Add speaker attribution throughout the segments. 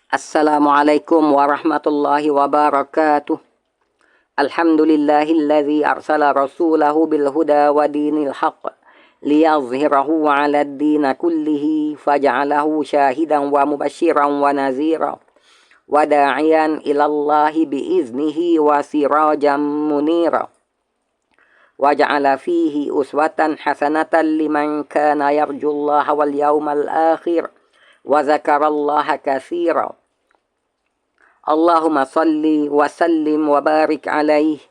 Speaker 1: Assalamualaikum warahmatullahi wabarakatuh. Alhamdulillahilladzi arsala rasulahu bil huda wa dinil haqq liyazhirahu 'alad din kullihi faj'alahu syahidan wa mubasysyiran wa nazira wa da'iyan ilallahi biiznihi wa sirajan munira wa ja'ala fihi uswatan hasanatan liman kana yarjullaha wal yawmal akhir wa zakarallaha katsira. Allahumma salli wa sallim wa barik alaihi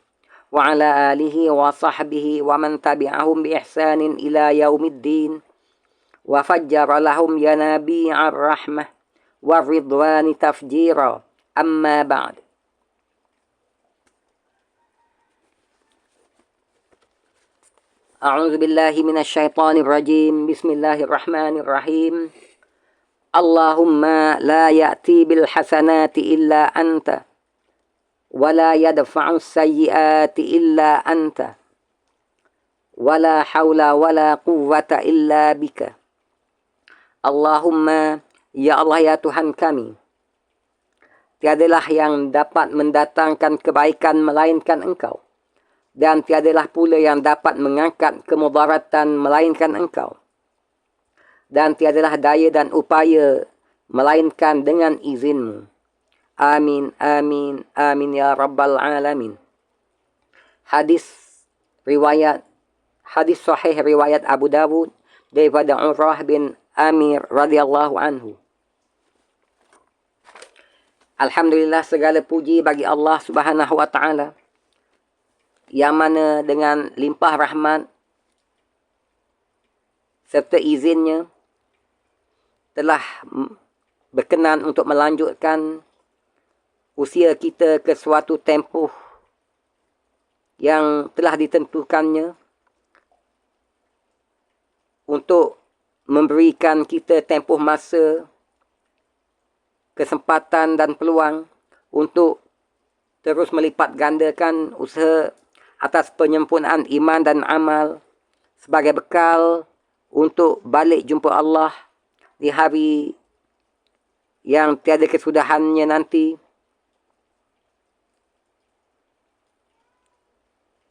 Speaker 1: wa ala alihi wa sahbihi wa man tabi'ahum bi ihsanin ila yaumiddin wa fajjara lahum yanabi'ar rahmah wa ridwani tafjira. Amma ba'd. A'udzu billahi minasy syaithanir rajim. Bismillahirrahmanirrahim. Allahumma la ya'ti bil hasanati illa anta wa la yadfa'u sayyiati illa anta wa la hawla wa la quwwata illa bika. Allahumma, ya Allah ya Tuhan kami, tiadalah yang dapat mendatangkan kebaikan melainkan Engkau, dan tiadalah pula yang dapat mengangkat kemudaratan melainkan Engkau, dan tiadalah daya dan upaya melainkan dengan izin-Mu. Amin, amin, amin ya Rabbal Alamin. Hadis sahih riwayat Abu Dawud daripada Urwah bin Amir radhiyallahu anhu. Alhamdulillah, segala puji bagi Allah Subhanahu wa taala yang mana dengan limpah rahmat serta izinnya telah berkenan untuk melanjutkan usia kita ke suatu tempoh yang telah ditentukannya untuk memberikan kita tempoh masa, kesempatan dan peluang untuk terus melipat gandakan usaha atas penyempurnaan iman dan amal sebagai bekal untuk balik jumpa Allah di hari yang tiada kesudahannya nanti.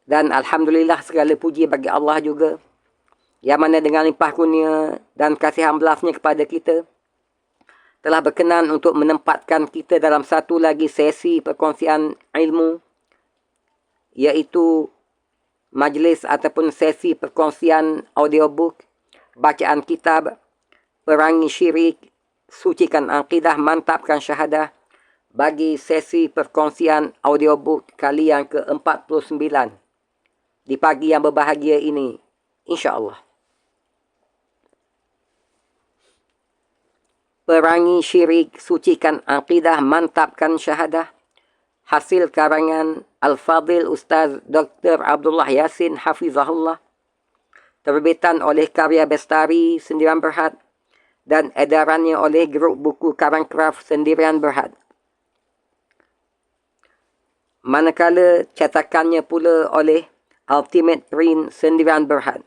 Speaker 1: Dan alhamdulillah, segala puji bagi Allah juga yang mana dengan limpah kurnia dan kasihan belasnya kepada kita telah berkenan untuk menempatkan kita dalam satu lagi sesi perkongsian ilmu, iaitu majlis ataupun sesi perkongsian audiobook bacaan kitab Perangi Syirik, Sucikan Akidah, Mantapkan Syahadah bagi sesi perkongsian audiobook kali yang ke-49 di pagi yang berbahagia ini, insya-Allah. Perangi Syirik, Sucikan Akidah, Mantapkan Syahadah, hasil karangan Al-Fadhil Ustaz Dr. Abdullah Yasin Hafizahullah, terbitan oleh Karya Bestari Sendirian Berhad dan edarannya oleh Grup Buku Karangkraf Sendirian Berhad. Manakala cetakannya pula oleh Ultimate Print Sendirian Berhad.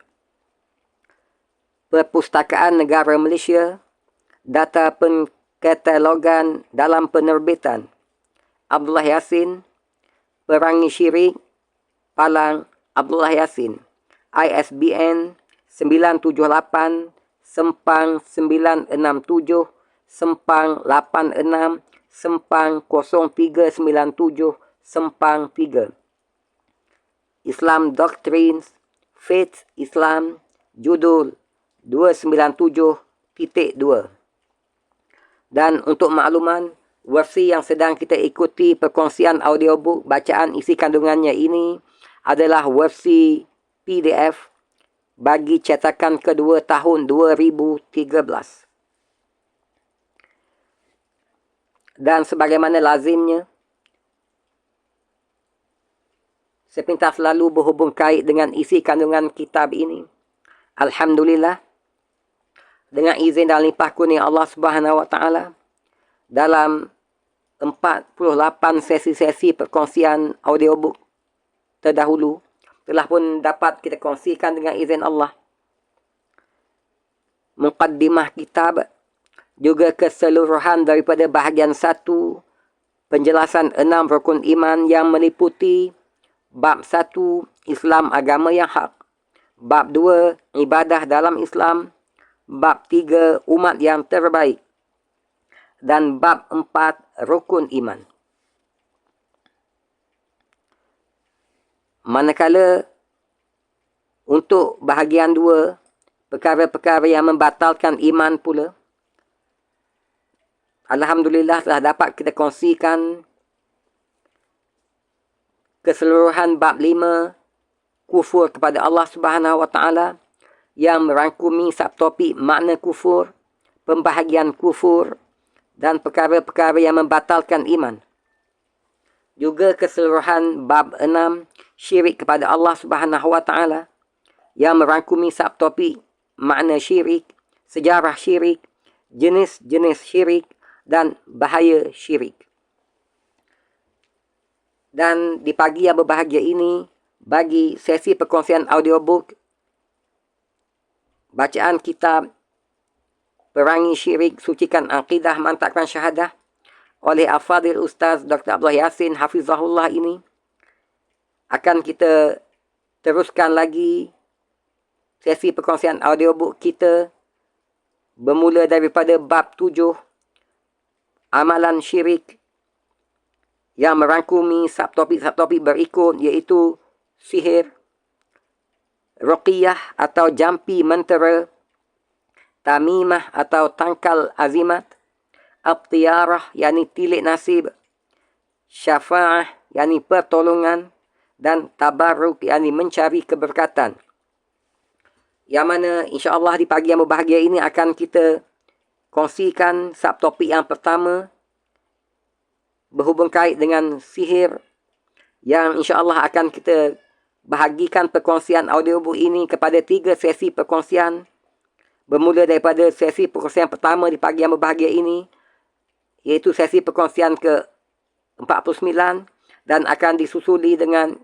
Speaker 1: Perpustakaan Negara Malaysia, data penkatalogan dalam penerbitan Abdullah Yasin, Perangi Syirik, Palang Abdullah Yasin, ISBN 978 sempang 967 sempang 86 sempang 0397 sempang 3. Islam Doctrines, Faith Islam, judul 297.2. Dan untuk makluman, versi yang sedang kita ikuti perkongsian audiobook bacaan isi kandungannya ini adalah versi PDF bagi cetakan kedua tahun 2013. Dan sebagaimana lazimnya, sepintas selalu berhubung kait dengan isi kandungan kitab ini. Alhamdulillah, dengan izin dan limpah kurnia Allah Subhanahu wa taala, dalam 48 sesi-sesi perkongsian audiobook terdahulu telah pun dapat kita kongsikan dengan izin Allah. Muqaddimah kitab juga keseluruhan daripada bahagian 1 penjelasan 6 rukun iman yang meliputi bab 1 Islam agama yang hak, bab 2 ibadah dalam Islam, bab 3 umat yang terbaik, dan bab 4 rukun iman. Manakala untuk bahagian 2 perkara-perkara yang membatalkan iman pula, alhamdulillah telah dapat kita kongsikan keseluruhan bab 5 kufur kepada Allah Subhanahu Wa Taala yang merangkumi subtopik makna kufur, pembahagian kufur dan perkara-perkara yang membatalkan iman. Juga keseluruhan bab 6 syirik kepada Allah Subhanahu Wa Taala yang merangkumi subtopik makna syirik, sejarah syirik, jenis-jenis syirik dan bahaya syirik. Dan di pagi yang berbahagia ini, bagi sesi perkongsian audiobook bacaan kitab Perangi Syirik, Sucikan Aqidah, Mantapkan Syahadah oleh Al-Fadhil Ustaz Dr. Abdullah Yassin Hafizahullah ini, akan kita teruskan lagi sesi perkongsian audiobook kita bermula daripada bab 7 amalan syirik yang merangkumi subtopik-subtopik berikut, iaitu sihir, ruqyah atau jampi mentera, tamimah atau tangkal azimat, at-tiyarah yakni tilik nasib, syafa'ah yakni pertolongan, dan tabarruk yakni mencari keberkatan. Yang mana insya-Allah di pagi yang berbahagia ini akan kita kongsikan subtopik yang pertama berhubung kait dengan sihir, yang insya-Allah akan kita bahagikan perkongsian audiobook ini kepada 3 sesi perkongsian, bermula daripada sesi perkongsian pertama di pagi yang berbahagia ini, iaitu sesi perkongsian ke-49, dan akan disusuli dengan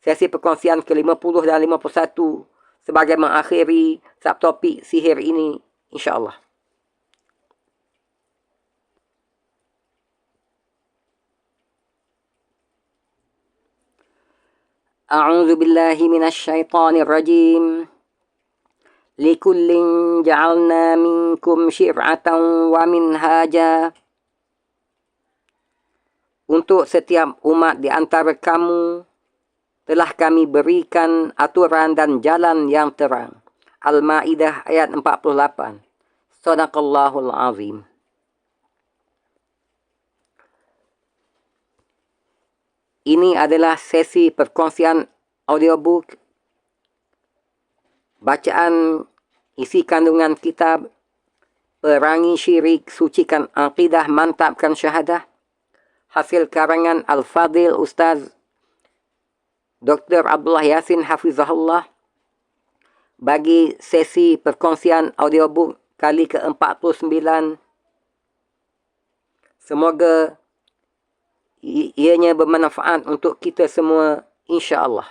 Speaker 1: sesi perkongsian ke-50 dan 51 sebagai mengakhiri subtopik sihir ini insya-Allah. A'udzu billahi minasyaitonir rajim. Likullin ja'alna minkum syir'atan wa minhaja. Untuk setiap umat di antara kamu telah kami berikan aturan dan jalan yang terang. Al-Maidah ayat 48. Shadaqallahul azim. Ini adalah sesi perkongsian audiobook bacaan isi kandungan kitab Perangi Syirik, Sucikan Aqidah, Mantapkan Syahadah, hasil karangan Al-Fadhil Ustaz Dr. Abdullah Yassin Hafizahullah, bagi sesi perkongsian audiobook kali ke-49. Semoga ianya bermanfaat untuk kita semua insya-Allah.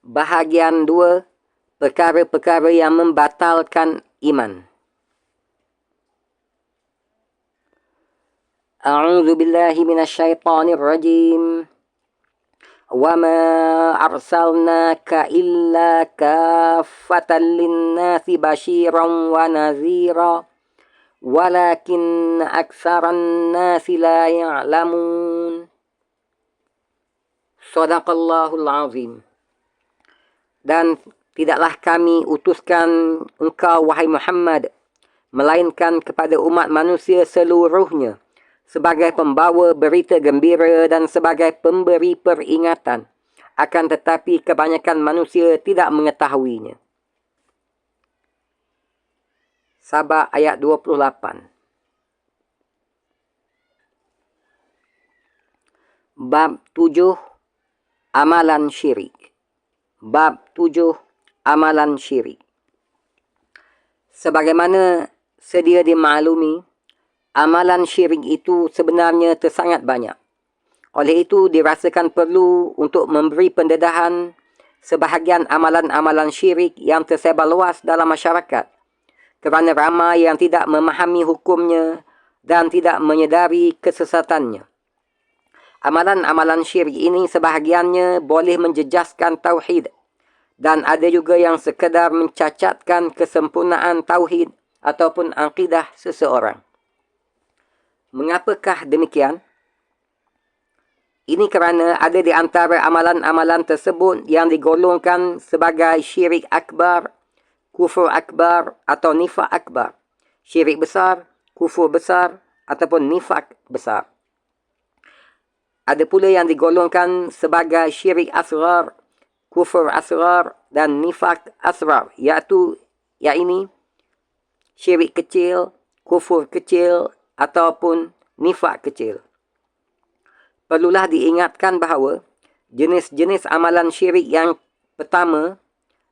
Speaker 1: Bahagian 2, perkara-perkara yang membatalkan iman. A'udzu billahi minasyaitonir rajim. Wa ma arsalnaka illa kaffatan lin-nasi basyiran wa nadhira. Walakin aktsaran nasi la ya'lamun. Shadaqallahul azim. Dan tidaklah kami utuskan engkau wahai Muhammad melainkan kepada umat manusia seluruhnya sebagai pembawa berita gembira dan sebagai pemberi peringatan, akan tetapi kebanyakan manusia tidak mengetahuinya. Sabah ayat 28. Bab 7 amalan syirik. Bab 7 amalan syirik. Sebagaimana sedia dimaklumi, amalan syirik itu sebenarnya tersangat banyak. Oleh itu dirasakan perlu untuk memberi pendedahan sebahagian amalan-amalan syirik yang tersebar luas dalam masyarakat kerana ramai yang tidak memahami hukumnya dan tidak menyedari kesesatannya. Amalan-amalan syirik ini sebahagiannya boleh menjejaskan tauhid dan ada juga yang sekadar mencacatkan kesempurnaan tauhid ataupun akidah seseorang. Mengapakah demikian? Ini kerana ada di antara amalan-amalan tersebut yang digolongkan sebagai syirik akbar, kufur akbar atau nifak akbar. Syirik besar, kufur besar ataupun nifak besar. Ada pula yang digolongkan sebagai syirik asghar, kufur asghar dan nifak asghar, iaitu syirik kecil, kufur kecil ataupun nifak kecil. Perlulah diingatkan bahawa jenis-jenis amalan syirik yang pertama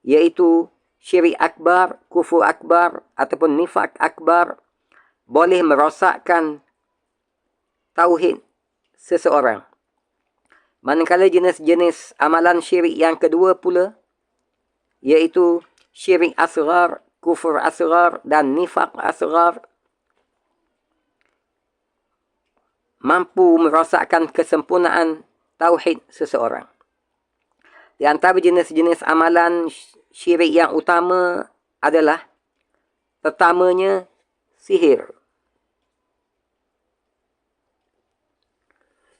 Speaker 1: iaitu syirik akbar, kufur akbar ataupun nifak akbar boleh merosakkan tauhid seseorang. Manakala jenis-jenis amalan syirik yang kedua pula iaitu syirik asghar, kufur asghar dan nifak asghar mampu merosakkan kesempurnaan tauhid seseorang. Di antara jenis-jenis amalan syirik yang utama adalah pertamanya sihir.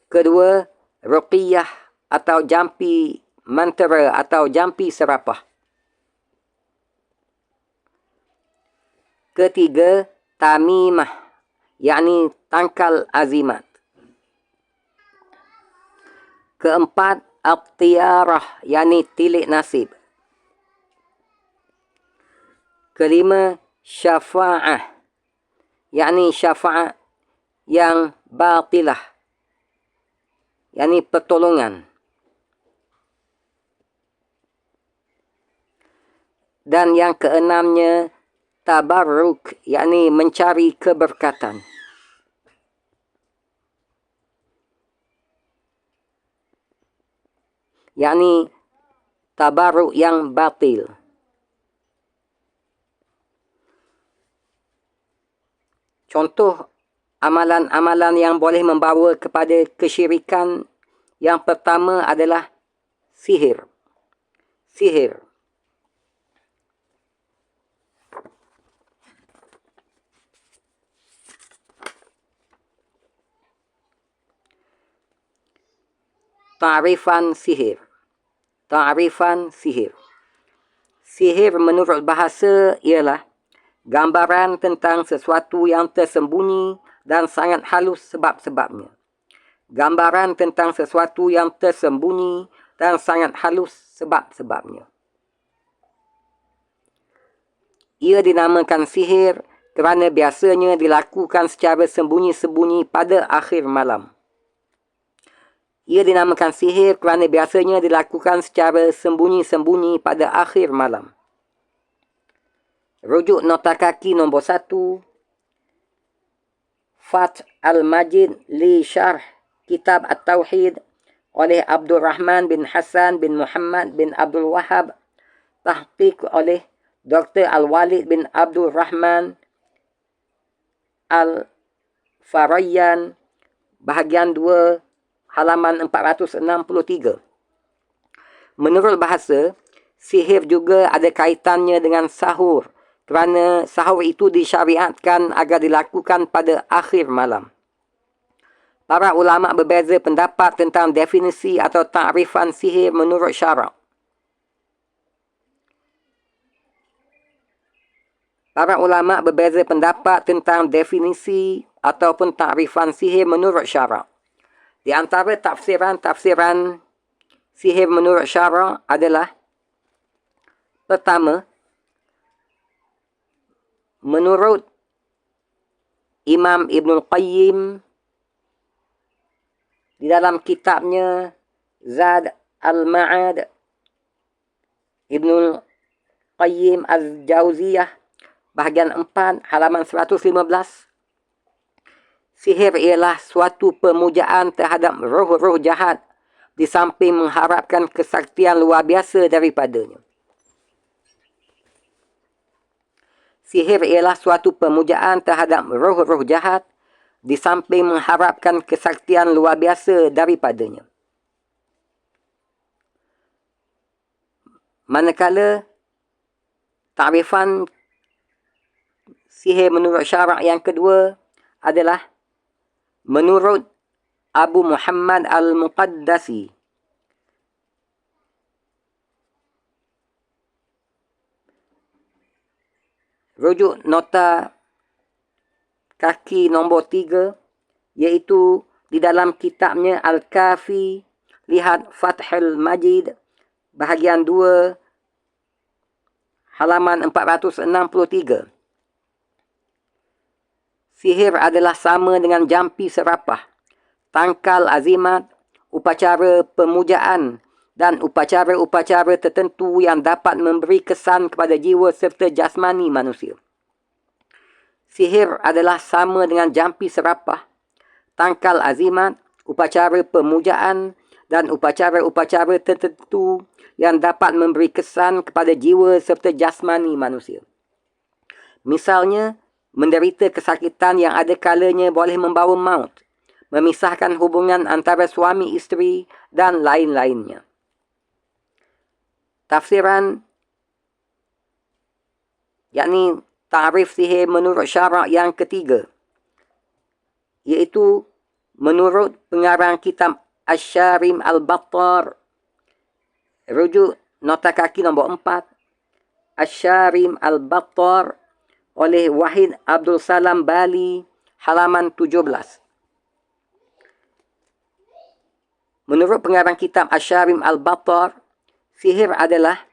Speaker 1: Kedua, ruqyah atau jampi mantera atau jampi serapah. Ketiga, tamimah, yakni tangkal azimat. Keempat, aqtiyarah, yakni tilik nasib. Kelima, syafa'ah, yakni syafa'ah yang batilah, yakni pertolongan. Dan yang keenamnya, tabarruk, yakni mencari keberkatan. Yakni tabarruk yang batil. Contoh amalan-amalan yang boleh membawa kepada kesyirikan yang pertama adalah sihir. Sihir. Ta'rifan sihir. Ta'rifan sihir. Sihir menurut bahasa ialah gambaran tentang sesuatu yang tersembunyi dan sangat halus sebab-sebabnya. Gambaran tentang sesuatu yang tersembunyi dan sangat halus sebab-sebabnya. Ia dinamakan sihir kerana biasanya dilakukan secara sembunyi-sembunyi pada akhir malam. Ia dinamakan sihir kerana biasanya dilakukan secara sembunyi-sembunyi pada akhir malam. Rujuk nota kaki nombor 1. Fath al-Majid li Syarh Kitab At-Tauhid oleh Abdul Rahman bin Hassan bin Muhammad bin Abdul Wahab. Tahqiq oleh Dr. Al-Walid bin Abdul Rahman Al-Farayyan. Bahagian 2. Halaman 463. Menurut bahasa, sihir juga ada kaitannya dengan sahur kerana sahur itu disyariatkan agar dilakukan pada akhir malam. Para ulama berbeza pendapat tentang definisi atau ta'rifan sihir menurut syarak. Para ulama berbeza pendapat tentang definisi ataupun ta'rifan sihir menurut syarak. Di antara tafsiran-tafsiran sihir menurut syarak adalah pertama, menurut Imam Ibn Qayyim di dalam kitabnya Zad al-Ma'ad, Ibn Qayyim al-Jauziyah, bahagian 4, halaman 115, sihir ialah suatu pemujaan terhadap roh-roh jahat di samping mengharapkan kesaktian luar biasa daripadanya. Sihir ialah suatu pemujaan terhadap roh-roh jahat di samping mengharapkan kesaktian luar biasa daripadanya. Manakala takrifan sihir menurut syarak yang kedua adalah menurut Abu Muhammad Al-Muqaddasi. Rujuk nota kaki nombor 3, iaitu di dalam kitabnya Al-Kafi, lihat Fathul Majid, bahagian 2, halaman 463. Sihir adalah sama dengan jampi serapah, tangkal azimat, upacara pemujaan dan upacara-upacara tertentu yang dapat memberi kesan kepada jiwa serta jasmani manusia. Sihir adalah sama dengan jampi serapah, tangkal azimat, upacara pemujaan dan upacara-upacara tertentu yang dapat memberi kesan kepada jiwa serta jasmani manusia. Misalnya, menderita kesakitan yang ada kalanya boleh membawa maut, memisahkan hubungan antara suami isteri dan lain-lainnya. Tafsiran, yakni ta'rif sihir menurut syarak yang ketiga, iaitu menurut pengarang kitab Asy-Syarim Al-Battar, rujuk nota kaki nombor 4, Asy-Syarim Al-Battar oleh Wahid Abdul Salam Bali, halaman 17. Menurut pengarang kitab Asy-Syarim Al-Battar, sihir adalah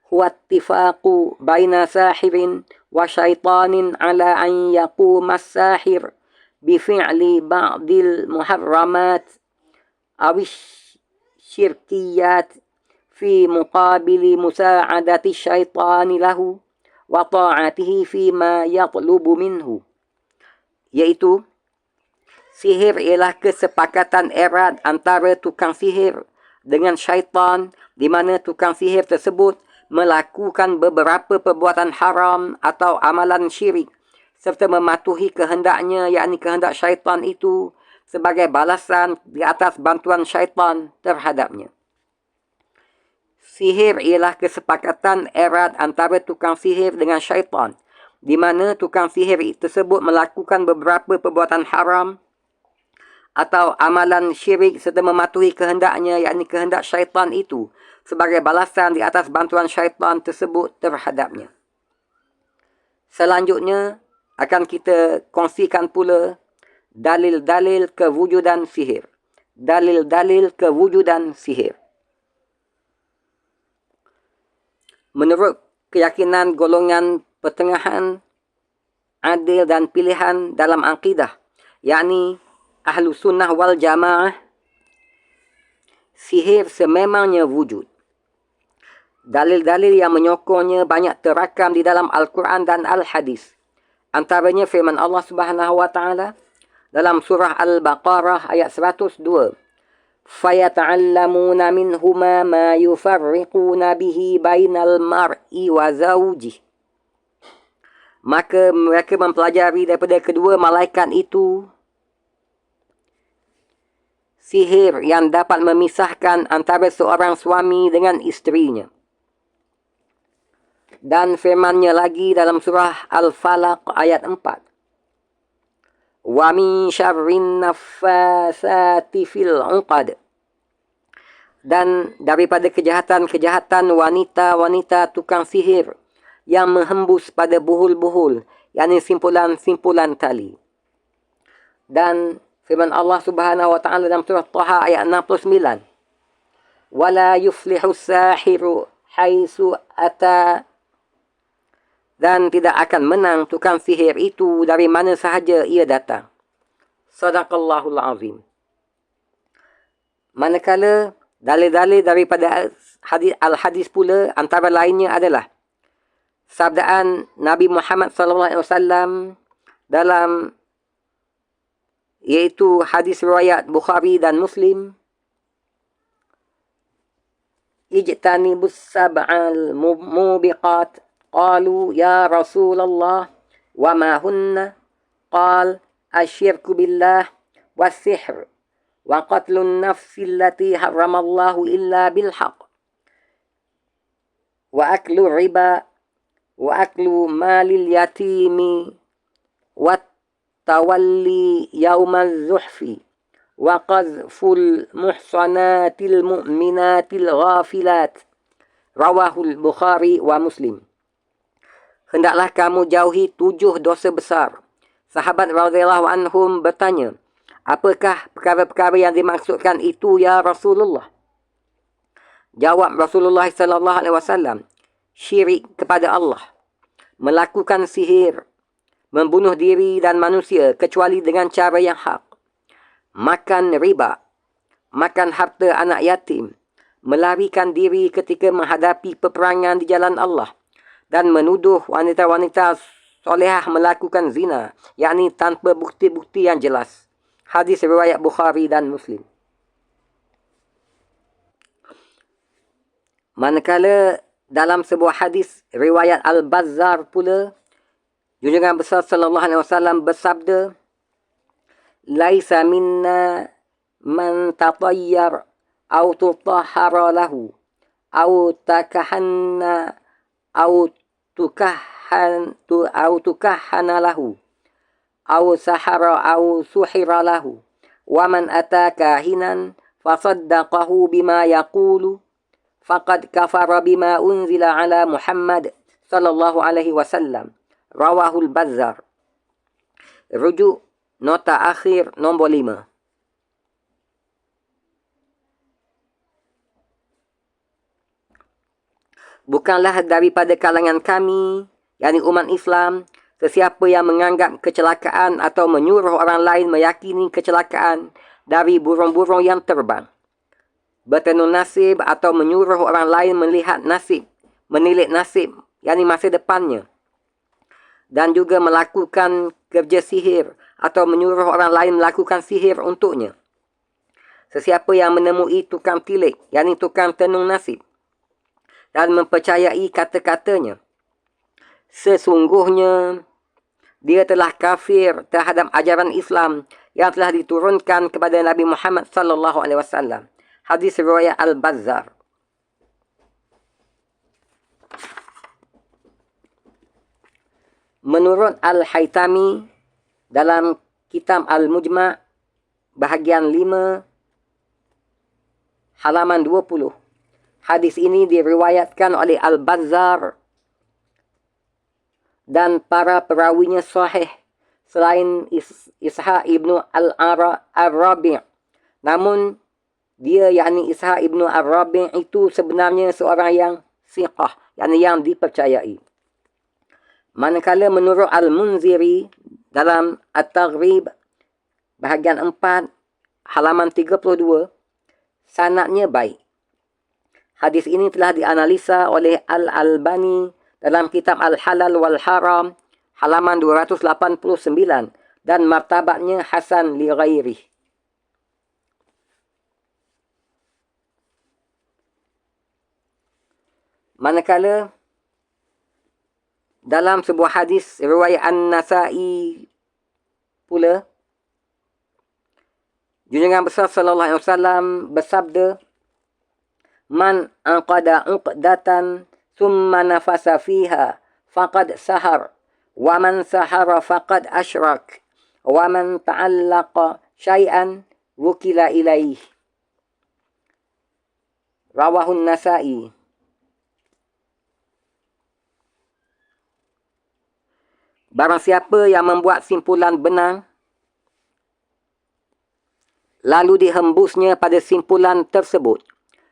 Speaker 1: huwa ittifaqu baina sahirin wa syaitanin ala an yaquma as-sahir bi fi'li ba'dil muharramat aw syirkiyat fi muqabili musa'adati syaitani lahu wa ta'atihi fi ma yatlubu minhu. Iaitu, sihir ialah kesepakatan erat antara tukang sihir dengan syaitan, di mana tukang sihir tersebut melakukan beberapa perbuatan haram atau amalan syirik serta mematuhi kehendaknya, yakni kehendak syaitan itu, sebagai balasan di atas bantuan syaitan terhadapnya. Sihir ialah kesepakatan erat antara tukang sihir dengan syaitan, di mana tukang sihir tersebut melakukan beberapa perbuatan haram atau amalan syirik serta mematuhi kehendaknya, yakni kehendak syaitan itu, sebagai balasan di atas bantuan syaitan tersebut terhadapnya. Selanjutnya, akan kita kongsikan pula dalil-dalil kewujudan sihir. Dalil-dalil kewujudan sihir. Menurut keyakinan golongan pertengahan, adil dan pilihan dalam akidah, yakni Ahlu Sunnah wal Jamaah, sihir sememangnya wujud. Dalil-dalil yang menyokongnya banyak terakam di dalam Al-Quran dan Al-Hadis. Antaranya firman Allah Subhanahu wa Ta'ala dalam surah Al-Baqarah ayat 102. فَيَتَعَلَّمُونَ مِنْهُمَا مَا يُفَرِّقُونَ بِهِ بَيْنَ الْمَرْءِ وَزَوْجِهِ. Maka mereka mempelajari daripada kedua malaikat itu sihir yang dapat memisahkan antara seorang suami dengan isterinya. Dan firmannya lagi dalam surah Al-Falaq ayat 4. Wa min syarrin naffasati fil 'uqad. Dan daripada kejahatan-kejahatan wanita-wanita tukang sihir yang menghembus pada buhul-buhul, yakni simpulan-simpulan tali. Dan firman Allah Subhanahu wa Ta'ala dalam surah Taha ayat 69. Wala yuflihu sahiru haitsu ata. Dan tidak akan menang tukang sihir itu dari mana sahaja ia datang. Sadaqallahul azim. Manakala dalil-dalil daripada al-hadis pula, antara lainnya adalah sabdaan Nabi Muhammad SAW dalam, iaitu hadis riwayat Bukhari dan Muslim, ijtanibus sab'al mubiqat. Qalu ya Rasulullah wa ma hunna? Qal asyirku billah was-sihr wa qatlun nafsi allati harramallahu illa bilhaq wa aklu riba wa aklu malil yatimi wa tawalli yawmaz zuhfi wa qadhful muhsanatil mu'minatil ghafilat. Rawahul Bukhari wa Muslim. Hendaklah kamu jauhi 7 dosa besar. Sahabat radhiyallahu anhum bertanya, apakah perkara-perkara yang dimaksudkan itu ya Rasulullah? Jawab Rasulullah sallallahu alaihi wasallam, syirik kepada Allah, melakukan sihir, membunuh diri dan manusia kecuali dengan cara yang hak, makan riba, makan harta anak yatim, melarikan diri ketika menghadapi peperangan di jalan Allah, dan menuduh wanita-wanita solehah melakukan zina, yakni tanpa bukti-bukti yang jelas. Hadis riwayat Bukhari dan Muslim. Manakala dalam sebuah hadis riwayat Al-Bazzar pula, junjungan besar sallallahu alaihi wasallam bersabda, laisa minna man tatayyar au tutahhara lahu au takahanna au tukahhana lahu au sahara au suhira lahu wa man ataka hinan fasaddaqahu bima yaqulu faqad kafara bima unzila ala Muhammad sallallahu alaihi wasallam. Rawahul Bazzar. Rujuk nota akhir nombor 5. Bukanlah daripada kalangan kami, yakni umat Islam, sesiapa yang menganggap kecelakaan atau menyuruh orang lain meyakini kecelakaan dari burung-burung yang terbang, bertenun nasib atau menyuruh orang lain melihat nasib, menilik nasib, yakni masa depannya, dan juga melakukan kerja sihir atau menyuruh orang lain melakukan sihir untuknya. Sesiapa yang menemui tukang tilik, yakni tukang tenung nasib, dan mempercayai kata-katanya, sesungguhnya dia telah kafir terhadap ajaran Islam yang telah diturunkan kepada Nabi Muhammad sallallahu alaihi wasallam. Hadis riwayat Al-Bazzar. Menurut Al-Haytami dalam kitab Al-Mujma' bahagian 5 halaman 20, hadis ini diriwayatkan oleh Al-Bazzar dan para perawinya sahih selain Ishaq ibnu Al-Rabi'. Namun dia, yakni Ishaq ibnu Al-Rabi' itu sebenarnya seorang yang siqah, yakni yang dipercayai. Manakala menurut Al-Munziri dalam At-Taghrib bahagian 4 halaman 32, sanadnya baik. Hadis ini telah dianalisa oleh Al-Albani dalam kitab Al-Halal wal Haram halaman 289 dan martabatnya hasan li ghairih. Manakala dalam sebuah hadis riwayat An-Nasa'i pula, junjungan besar sallallahu alaihi wasallam bersabda, man anqada uqdatan thumma nafasa fiha faqad sahar wa man sahara faqad asyrak wa man ta'allaqa syai'an wukila ilaih. Rawahun Nasa'i. Barang siapa yang membuat simpulan benang lalu dihembusnya pada simpulan tersebut,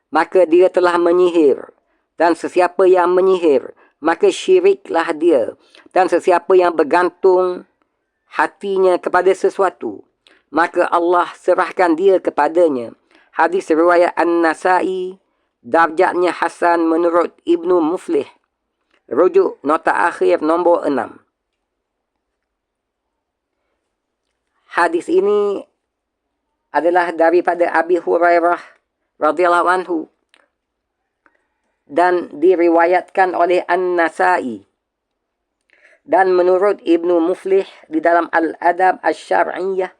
Speaker 1: maka dia telah menyihir. Dan sesiapa yang menyihir, maka syiriklah dia. Dan sesiapa yang bergantung hatinya kepada sesuatu, maka Allah serahkan dia kepadanya. Hadis riwayat An-Nasa'i, darjatnya hasan menurut Ibnu Muflih. Rujuk nota akhir nombor 6. Hadis ini adalah daripada Abi Hurairah radhiyallahu anhu. dan diriwayatkan oleh An-Nasai. Dan menurut Ibnu Muflih di dalam Al-Adab Asy-Syar'iyyah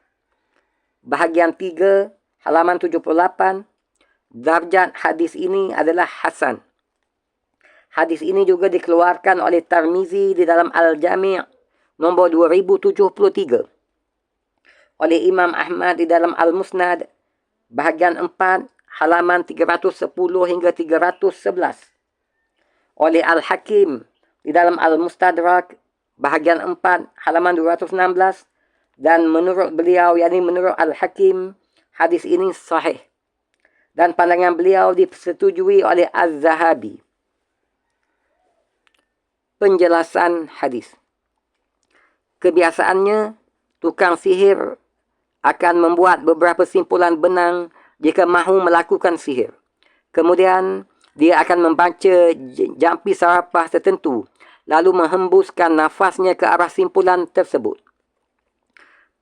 Speaker 1: bahagian 3 halaman 78, darjat hadis ini adalah hasan. Hadis ini juga dikeluarkan oleh Tirmizi di dalam Al-Jami' nombor 2073. Oleh Imam Ahmad di dalam Al-Musnad bahagian 4 halaman 310 hingga 311. Oleh Al-Hakim di dalam Al-Mustadrak bahagian 4 halaman 216, dan menurut beliau, yakni menurut Al-Hakim, hadis ini sahih dan pandangan beliau disetujui oleh Az-Zahabi. Penjelasan hadis. Kebiasaannya, tukang sihir akan membuat beberapa simpulan benang jika mahu melakukan sihir. Kemudian, dia akan membaca jampi sarapah tertentu, lalu menghembuskan nafasnya ke arah simpulan tersebut.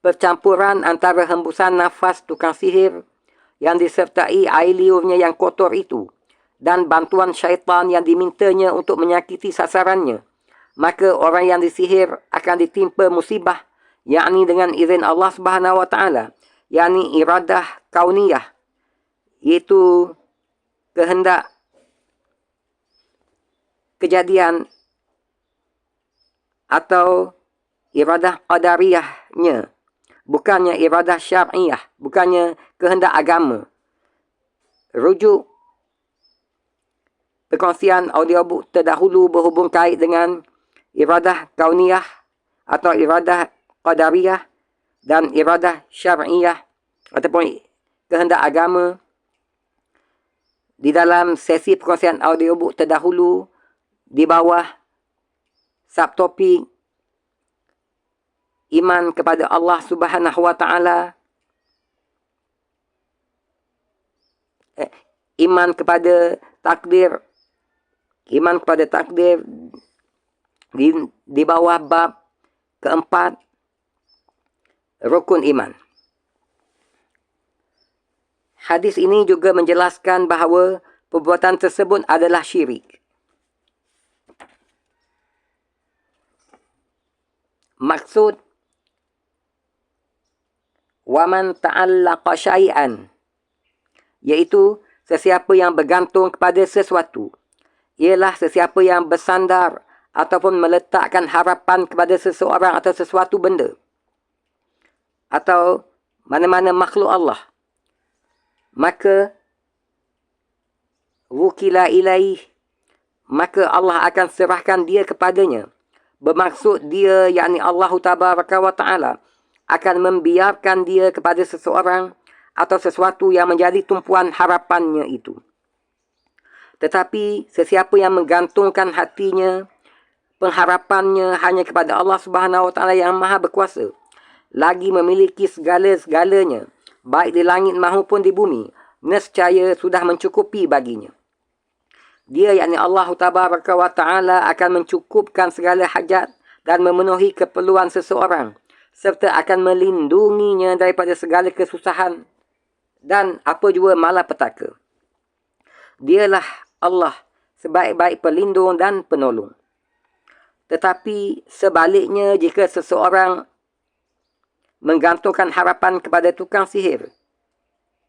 Speaker 1: Percampuran antara hembusan nafas tukang sihir yang disertai air liurnya yang kotor itu dan bantuan syaitan yang dimintanya untuk menyakiti sasarannya, maka orang yang disihir akan ditimpa musibah, yakni dengan izin Allah Subhanahu Wa Taala, yakni iradah kauniyah, iaitu kehendak kejadian, atau iradah qadariyahnya, bukannya iradah syar'iyah, bukannya kehendak agama. Rujuk perkongsian audiobook terdahulu berhubung kait dengan iradah kauniyah atau iradah qadariyah dan iradah syar'iyah ataupun kehendak agama. Di dalam sesi perkongsian audiobook terdahulu, di bawah subtopik iman kepada Allah Subhanahu Wa Taala, iman kepada takdir, di bawah bab keempat, rukun iman. Hadis ini juga menjelaskan bahawa perbuatan tersebut adalah syirik. Maksud waman ta'allaqa syai'an, iaitu sesiapa yang bergantung kepada sesuatu, ialah sesiapa yang bersandar ataupun meletakkan harapan kepada seseorang atau sesuatu benda atau mana-mana makhluk Allah, maka wukila ilaih, maka Allah akan serahkan dia kepadanya. Bermaksud dia, yakni Allah Tabaraka wa Ta'ala, akan membiarkan dia kepada seseorang atau sesuatu yang menjadi tumpuan harapannya itu. Tetapi sesiapa yang menggantungkan hatinya, pengharapannya hanya kepada Allah Subhanahu Wa Ta'ala yang Maha Berkuasa, lagi memiliki segala-segalanya, baik di langit maupun di bumi, nescaya sudah mencukupi baginya. Dia, yakni Allah Tabaraka wa Ta'ala, akan mencukupkan segala hajat dan memenuhi keperluan seseorang, serta akan melindunginya daripada segala kesusahan dan apa jua malapetaka. Dialah Allah, sebaik-baik pelindung dan penolong. Tetapi sebaliknya, jika seseorang menggantungkan harapan kepada tukang sihir,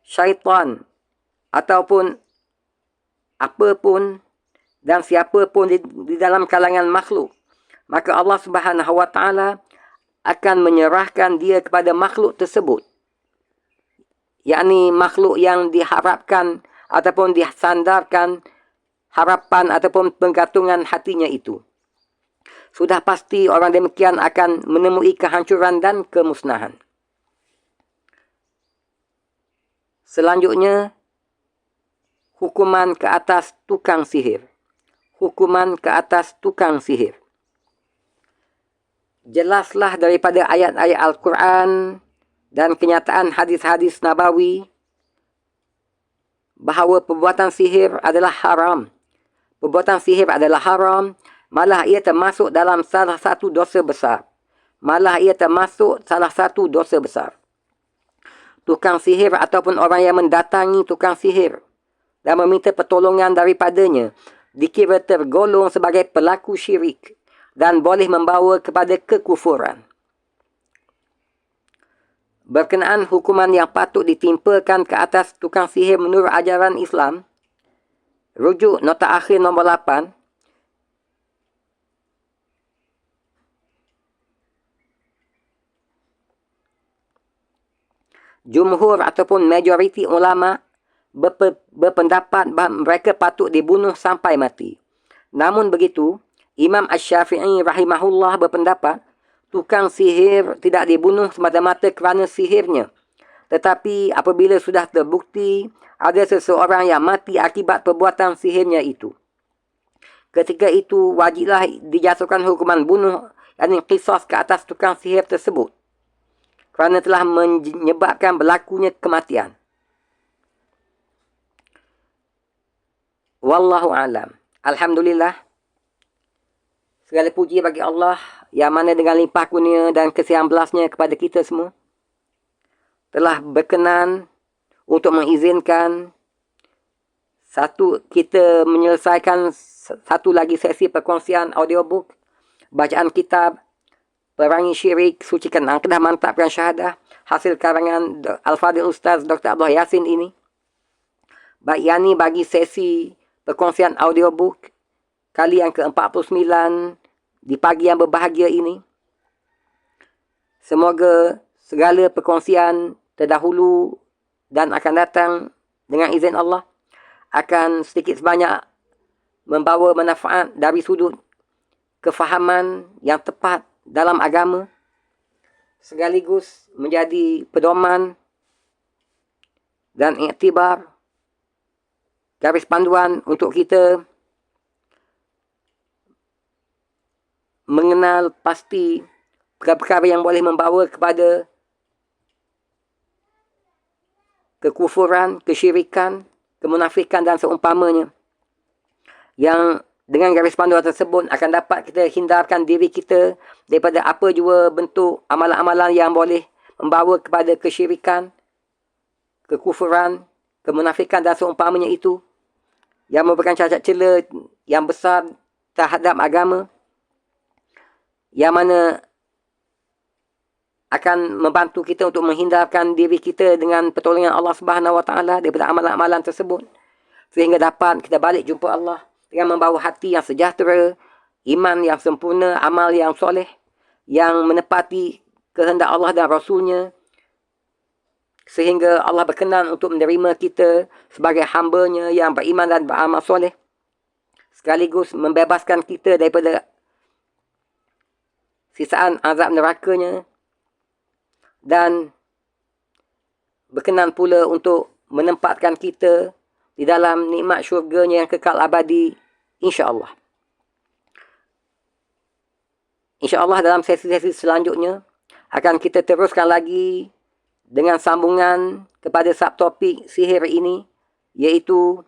Speaker 1: syaitan, ataupun apapun dan siapa pun di dalam kalangan makhluk, maka Allah Subhanahu Wa Ta'ala akan menyerahkan dia kepada makhluk tersebut, yakni makhluk yang diharapkan ataupun disandarkan harapan ataupun penggantungan hatinya itu. Sudah pasti orang demikian akan menemui kehancuran dan kemusnahan. Selanjutnya, hukuman ke atas tukang sihir. Hukuman ke atas tukang sihir. Jelaslah daripada ayat-ayat Al-Quran dan kenyataan hadis-hadis Nabawi bahawa perbuatan sihir adalah haram. Perbuatan sihir adalah haram, malah ia termasuk dalam salah satu dosa besar. Tukang sihir ataupun orang yang mendatangi tukang sihir dan meminta pertolongan daripadanya dikira tergolong sebagai pelaku syirik dan boleh membawa kepada kekufuran. Berkenaan hukuman yang patut ditimpakan ke atas tukang sihir menurut ajaran Islam, rujuk nota akhir nombor 8, jumhur ataupun majoriti ulama berpendapat bahawa mereka patut dibunuh sampai mati. Namun begitu, Imam Asy-Syafi'i rahimahullah berpendapat tukang sihir tidak dibunuh semata-mata kerana sihirnya. Tetapi apabila sudah terbukti ada seseorang yang mati akibat perbuatan sihirnya itu, ketika itu wajiblah dijatuhkan hukuman bunuh, yakni qisas ke atas tukang sihir tersebut, kerana telah menyebabkan berlakunya kematian. Wallahu alam. Alhamdulillah. Segala puji bagi Allah yang mana dengan limpah kurnia dan kesian belasnya kepada kita semua telah berkenan untuk mengizinkan kita menyelesaikan satu lagi sesi perkongsian audiobook bacaan kitab Perangi Syirik, Sucikan Akidah, Mantapkan Syahadah, hasil karangan Al-Fadhil Ustaz Dr. Abdullah Yasin ini. Baik, yang ini bagi sesi perkongsian audiobook kali yang ke-49 di pagi yang berbahagia ini. Semoga segala perkongsian terdahulu dan akan datang dengan izin Allah akan sedikit sebanyak membawa manfaat dari sudut kefahaman yang tepat dalam agama, sekaligus menjadi pedoman dan iktibar, garis panduan untuk kita mengenal pasti perkara-perkara yang boleh membawa kepada kekufuran, kesyirikan, kemunafikan dan seumpamanya, yang dengan garis panduan tersebut akan dapat kita hindarkan diri kita daripada apa jua bentuk amalan-amalan yang boleh membawa kepada kesyirikan, kekufuran, kemunafikan dan seumpamanya itu, yang merupakan cacat cela yang besar terhadap agama, yang mana akan membantu kita untuk menghindarkan diri kita dengan pertolongan Allah Subhanahu Wa Taala daripada amalan-amalan tersebut, sehingga dapat kita balik jumpa Allah dengan membawa hati yang sejahtera, iman yang sempurna, amal yang soleh, yang menepati kehendak Allah dan Rasulnya, sehingga Allah berkenan untuk menerima kita sebagai hamba-Nya yang beriman dan beramal soleh, sekaligus membebaskan kita daripada sisaan azab nerakanya, dan berkenan pula untuk menempatkan kita di dalam nikmat syurganya yang kekal abadi, insya-Allah. InsyaAllah dalam sesi-sesi selanjutnya akan kita teruskan lagi dengan sambungan kepada subtopik sihir ini, iaitu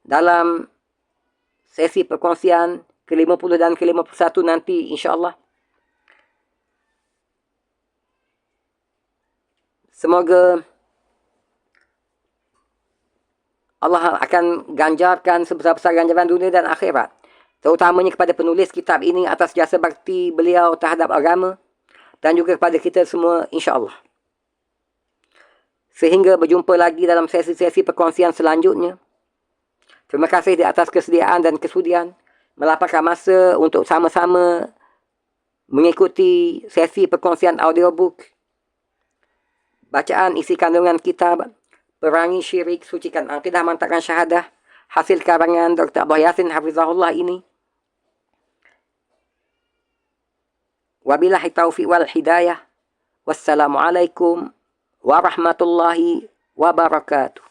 Speaker 1: dalam sesi perkongsian ke-50 dan ke-51 nanti, insyaAllah. Semoga Allah akan ganjarkan sebesar-besar ganjaran dunia dan akhirat, terutamanya kepada penulis kitab ini atas jasa bakti beliau terhadap agama, dan juga kepada kita semua, insya-Allah. Sehingga berjumpa lagi dalam sesi-sesi perkongsian selanjutnya. Terima kasih di atas kesediaan dan kesudian melapangkan masa untuk sama-sama mengikuti sesi perkongsian audiobook bacaan isi kandungan kitab Perangi Syirik, Sucikan Akidah, Mantapkan Syahadah, hasil karangan Dr. Abdullah Yasin Hafizahullah ini. Wabillahi taufiq wal hidayah. Wassalamualaikum warahmatullahi wabarakatuh.